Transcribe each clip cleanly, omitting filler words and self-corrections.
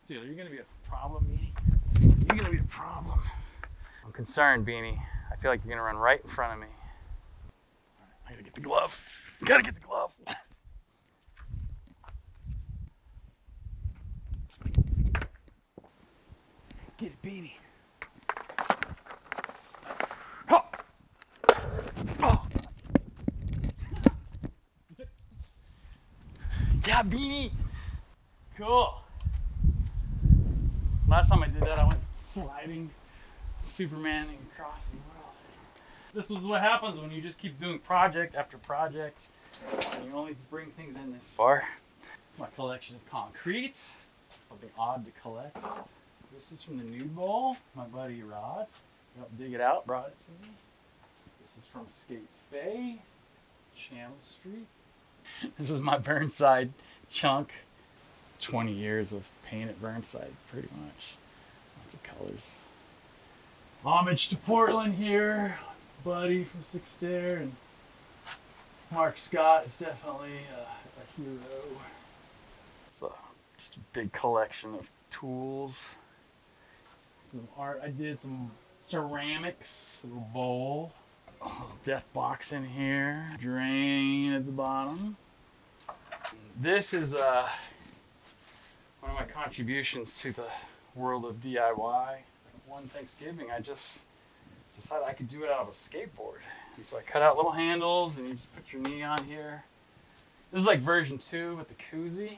Dude, are you gonna be a problem, Beanie? You're gonna be a problem. I'm concerned, Beanie. I feel like you're gonna run right in front of me. All right, I gotta get the glove. Gotta get the glove. Get it, Beanie. Oh. Oh. Yeah, Beanie. Cool. Last time I did that, I went sliding, Supermaning across the world. This is what happens when you just keep doing project after project, and you only bring things in this far. It's my collection of concrete. Something odd to collect. This is from the nude bowl. My buddy Rod helped dig it out, brought it to me. This is from Skate Faye, Channel Street. This is my Burnside chunk. 20 years of paint at Burnside, pretty much. Lots of colors. Homage to Portland here. Buddy from Six Dare, and Mark Scott is definitely a hero. It's just a big collection of tools. Some art. I did some ceramics, a little bowl, a little death box in here, drain at the bottom. This is one of my contributions to the world of DIY. One Thanksgiving, I just decided I could do it out of a skateboard. And so I cut out little handles and you just put your knee on here. This is like version 2 with the koozie.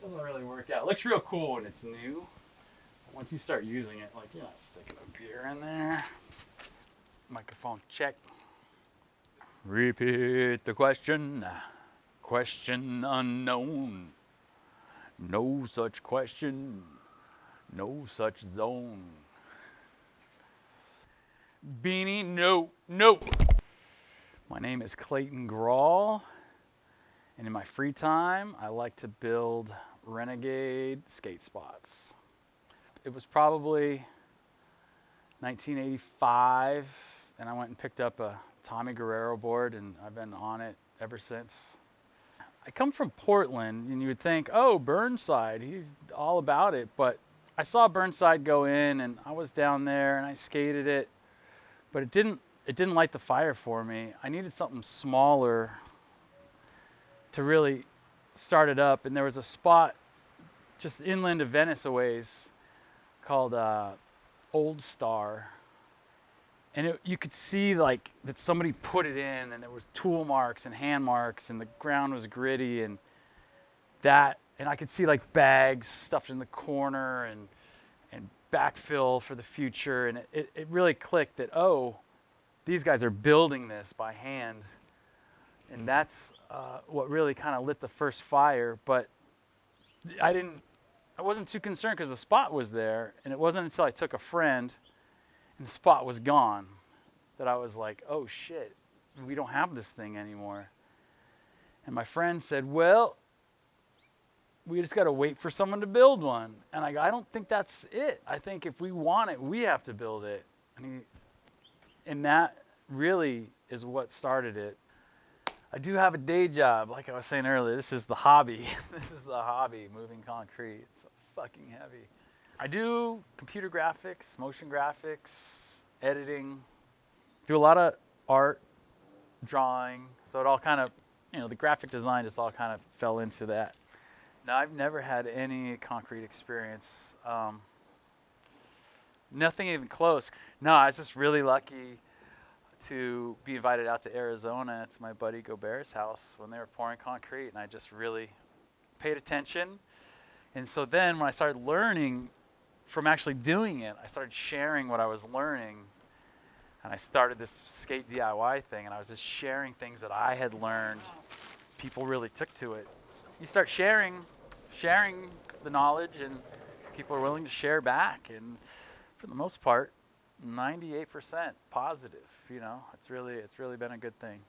Doesn't really work out. It looks real cool when it's new. But once you start using it, like you're not sticking a beer in there. Microphone check. Repeat the question. Question unknown. No such question. No such zone. Beanie, no. My name is Clayton Graul, and in my free time, I like to build renegade skate spots. It was probably 1985, and I went and picked up a Tommy Guerrero board, and I've been on it ever since. I come from Portland, and you would think, oh, Burnside, he's all about it, but I saw Burnside go in, and I was down there, and I skated it, but it didn't light the fire for me. I needed something smaller to really start it up, and there was a spot just inland of Venice a ways called Old Star, and you could see like that somebody put it in, and there was tool marks and hand marks, and the ground was gritty, and I could see like bags stuffed in the corner and backfill for the future, and it really clicked that, oh, these guys are building this by hand, and that's what really kind of lit the first fire. But I wasn't too concerned because the spot was there, and it wasn't until I took a friend and the spot was gone that I was like, oh shit, we don't have this thing anymore. And my friend said, well, we just got to wait for someone to build one. And I don't think that's it. I think if we want it, we have to build it. And that really is what started it. I do have a day job, like I was saying earlier. This is the hobby. This is the hobby, moving concrete. It's fucking heavy. I do computer graphics, motion graphics, editing. Do a lot of art, drawing. So it all kind of, the graphic design just all kind of fell into that. No, I've never had any concrete experience. Nothing even close. No, I was just really lucky to be invited out to Arizona to my buddy Gobert's house when they were pouring concrete, and I just really paid attention. And so then when I started learning from actually doing it, I started sharing what I was learning, and I started this skate DIY thing, and I was just sharing things that I had learned. People really took to it. You start sharing the knowledge, and people are willing to share back, and for the most part, 98% positive. It's really been a good thing.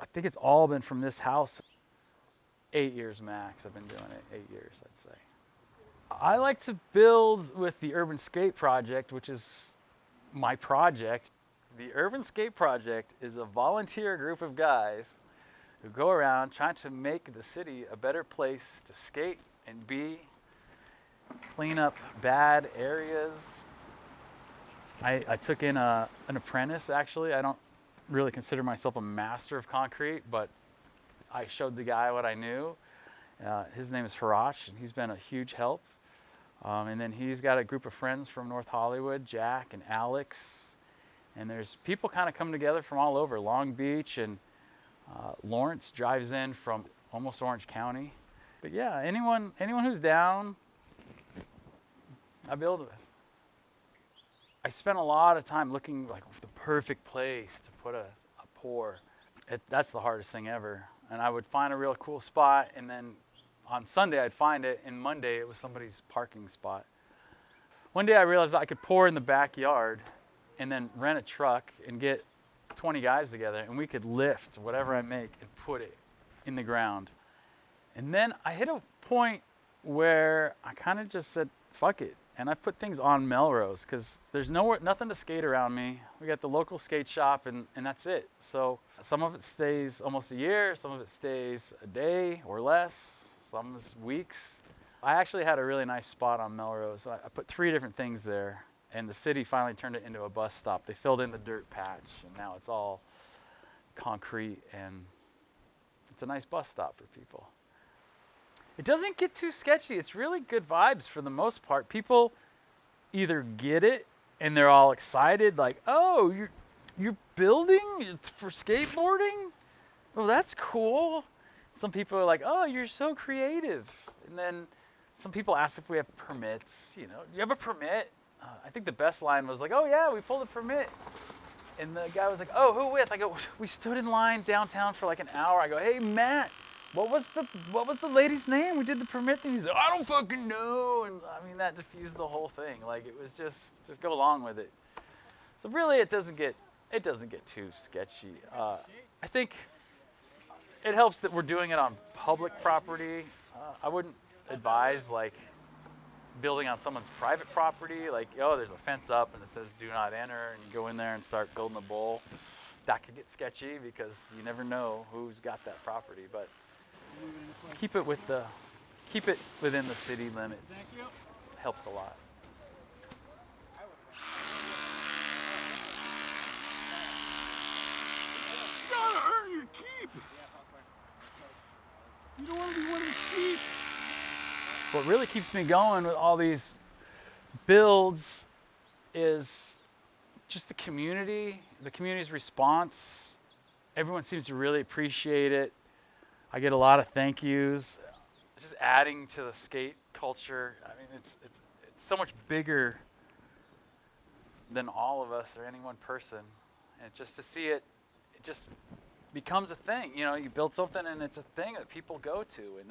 I think it's all been from this house. 8 years max. I've been doing it 8 years, I'd say. I like to build with the Urban Skate Project, which is my project. The Urban Skate Project is a volunteer group of guys who go around trying to make the city a better place to skate and be clean up bad areas. I took in an apprentice, actually. I don't really consider myself a master of concrete, but I showed the guy what I knew. His name is Harash, and he's been a huge help. And then he's got a group of friends from North Hollywood, Jack and Alex. And there's people kind of come together from all over. Long Beach and Lawrence drives in from almost Orange County. But yeah, anyone who's down, I build with. I spent a lot of time looking like for the perfect place to put a pour. That's the hardest thing ever. And I would find a real cool spot, and then on Sunday I'd find it, and Monday it was somebody's parking spot. One day I realized I could pour in the backyard and then rent a truck and get 20 guys together, and we could lift whatever I make and put it in the ground. And then I hit a point where I kind of just said, fuck it. And I put things on Melrose because there's nothing to skate around me. We got the local skate shop, and that's it. So some of it stays almost a year, some of it stays a day or less, some is weeks. I actually had a really nice spot on Melrose. I put 3 different things there, and the city finally turned it into a bus stop. They filled in the dirt patch, and now it's all concrete, and it's a nice bus stop for people. It doesn't get too sketchy. It's really good vibes for the most part. People either get it and they're all excited, like, oh, you're building it's for skateboarding? Oh, that's cool. Some people are like, oh, you're so creative. And then some people ask if we have permits. You know, you have a permit? I think the best line was like, oh yeah, we pulled a permit. And the guy was like, oh, who with? I go, we stood in line downtown for like an hour. I go, hey, Matt. What was the lady's name? We did the permit thing. He's like, I don't fucking know. And I mean, that diffused the whole thing. Like, it was just go along with it. So really, it doesn't get too sketchy. I think it helps that we're doing it on public property. I wouldn't advise like building on someone's private property. Like, oh, there's a fence up and it says do not enter, and you go in there and start building a bowl. That could get sketchy because you never know who's got that property. But keep it within the city limits. Helps a lot. You gotta earn your keep. You don't want to be winning sheep. What really keeps me going with all these builds is just the community's response. Everyone seems to really appreciate it. I get a lot of thank yous. Just adding to the skate culture. I mean, it's so much bigger than all of us or any one person. And just to see it just becomes a thing. You know, you build something and it's a thing that people go to, and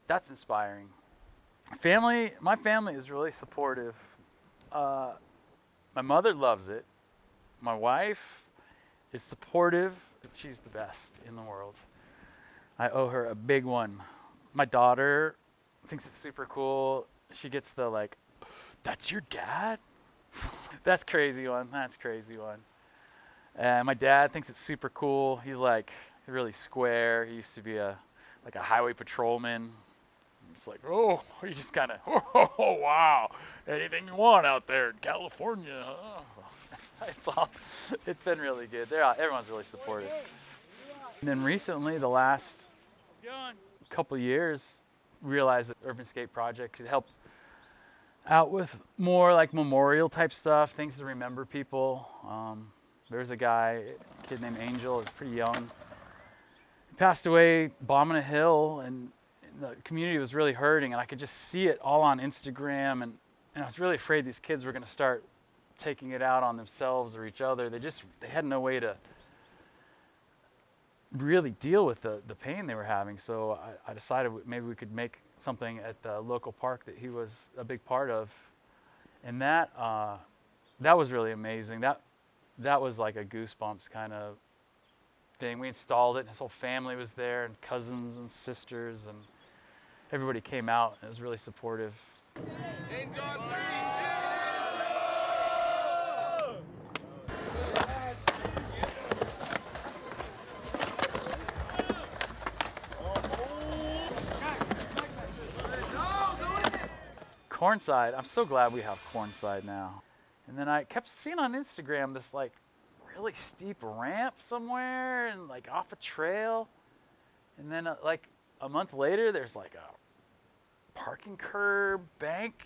that's inspiring. My family is really supportive. My mother loves it. My wife is supportive. She's the best in the world. I owe her a big one. My daughter thinks it's super cool. She gets the like, that's your dad? That's crazy one. And my dad thinks it's super cool. He's really square. He used to be a highway patrolman. It's like, oh, you just kind of, oh, wow, anything you want out there in California, huh? It's been really good. Everyone's really supportive. And then recently, the last couple of years, realized that Urban Skate Project could help out with more like memorial type stuff, things to remember people. There's a kid named Angel, is pretty young. He passed away bombing a hill, and the community was really hurting, and I could just see it all on Instagram, and I was really afraid these kids were going to start taking it out on themselves or each other. They had no way to really deal with the pain they were having. So I decided maybe we could make something at the local park that he was a big part of, and that was really amazing. That was like a goosebumps kind of thing. We installed it, and his whole family was there, and cousins and sisters, and everybody came out, and it was really supportive. Cornside, I'm so glad we have Cornside now. And then I kept seeing on Instagram this like really steep ramp somewhere and like off a trail. And then like a month later, there's like a parking curb bank.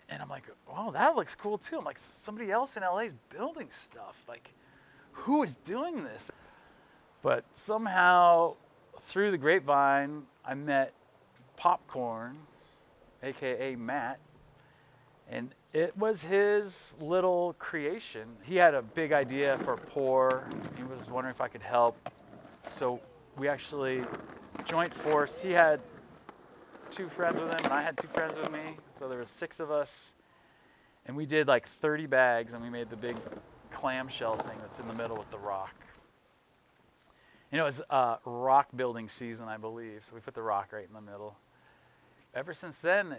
And I'm like, oh, that looks cool too. I'm like, somebody else in LA is building stuff. Like, who is doing this? But somehow, through the grapevine, I met Popcorn, AKA Matt. And it was his little creation. He had a big idea for a pour. He was wondering if I could help. So we actually joint force. He had 2 friends with him, and I had 2 friends with me. So there was 6 of us. And we did like 30 bags, and we made the big clamshell thing that's in the middle with the rock. You know, it was rock building season, I believe. So we put the rock right in the middle. Ever since then,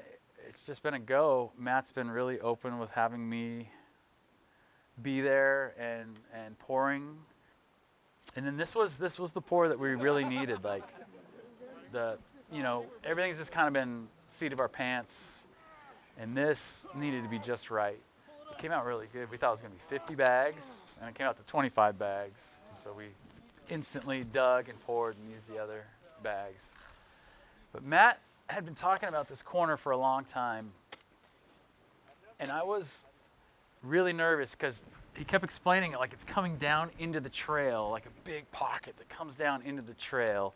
it's just been a go. Matt's been really open with having me be there and pouring. And then this was the pour that we really needed. Like everything's just kind of been seat of our pants, and this needed to be just right. It came out really good. We thought it was gonna be 50 bags, and it came out to 25 bags. So we instantly dug and poured and used the other bags. But Matt had been talking about this corner for a long time, and I was really nervous because he kept explaining it like it's coming down into the trail, like a big pocket that comes down into the trail.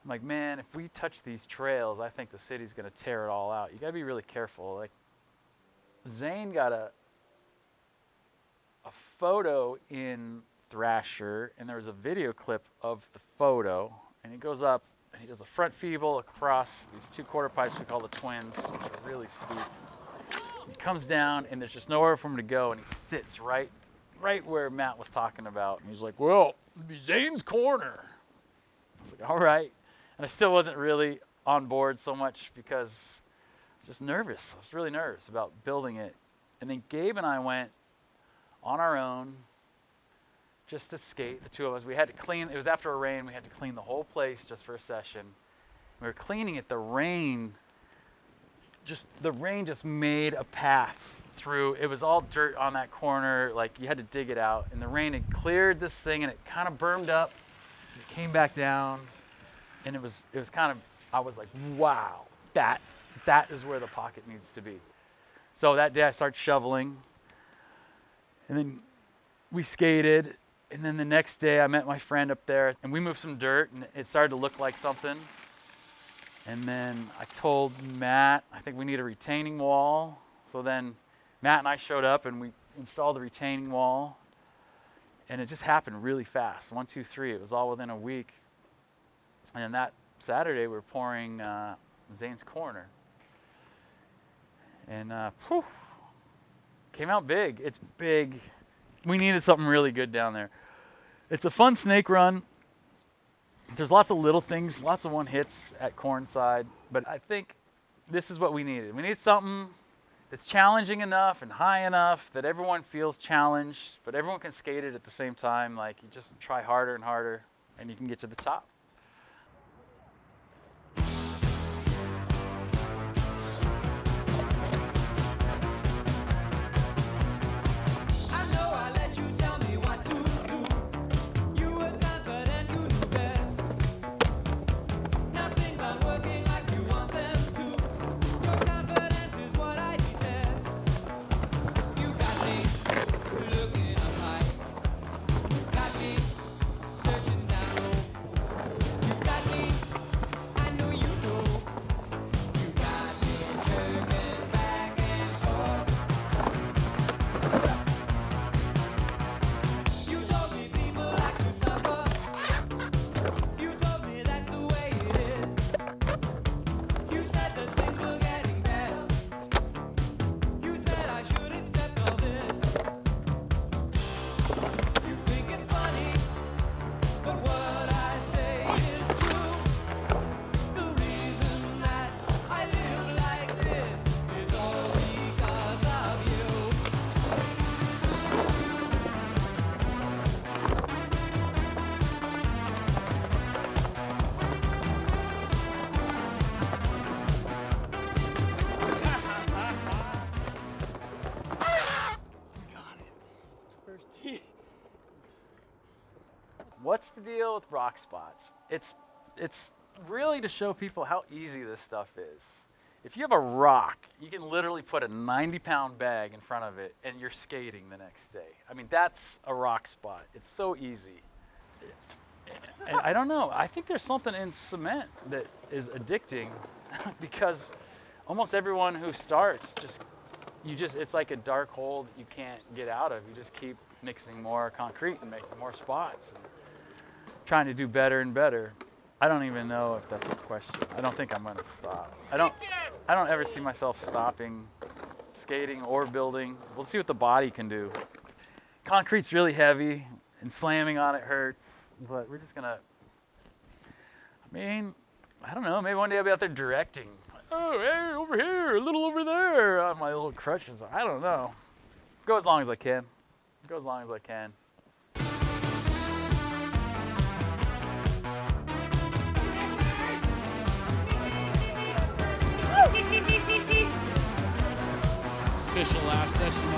I'm like, man, if we touch these trails, I think the city's gonna tear it all out. You gotta be really careful. Like, Zane got a photo in Thrasher, and there was a video clip of the photo, and he goes up and he does a front feeble across these 2 quarter pipes we call the twins, which are really steep. He comes down, and there's just nowhere for him to go, and he sits right where Matt was talking about, and he's like, well, it'll be Zane's corner. I was like, all right. And I still wasn't really on board so much because I was just nervous. I was really nervous about building it. And then Gabe and I went on our own just to skate, the 2 of us. We had to clean, it was after a rain, we had to clean the whole place just for a session. We were cleaning it, the rain just made a path through. It was all dirt on that corner, like you had to dig it out. And the rain had cleared this thing, and it kind of bermed up, and it came back down. And it was kind of, I was like, wow, that is where the pocket needs to be. So that day I started shoveling, and then we skated. And then the next day I met my friend up there, and we moved some dirt, and it started to look like something. And then I told Matt, I think we need a retaining wall. So then Matt and I showed up, and we installed the retaining wall. And it just happened really fast. 1, 2, 3. It was all within a week. And that Saturday we were pouring Zane's corner. And came out big. It's big. We needed something really good down there. It's a fun snake run. There's lots of little things, lots of one hits at Cornside, but I think this is what we needed. We need something that's challenging enough and high enough that everyone feels challenged, but everyone can skate it at the same time. Like, you just try harder and harder, and you can get to the top. what's the deal with rock spots? It's really to show people how easy this stuff is. If you have a rock, you can literally put a 90-pound bag in front of it and you're skating the next day. I mean, that's a rock spot. It's so easy. And I don't know. I think there's something in cement that is addicting because almost everyone who starts it's like a dark hole that you can't get out of. You just keep mixing more concrete and making more spots and trying to do better and better. I don't even know if that's a question. I don't think I'm going to stop. I don't ever see myself stopping skating or building. We'll see what the body can do. Concrete's really heavy and slamming on it hurts, but we're just going to, I don't know, maybe one day I'll be out there directing. Oh, hey, over here, a little over there on my little crutches. I don't know. Go as long as I can. Go as long as I can. Official last session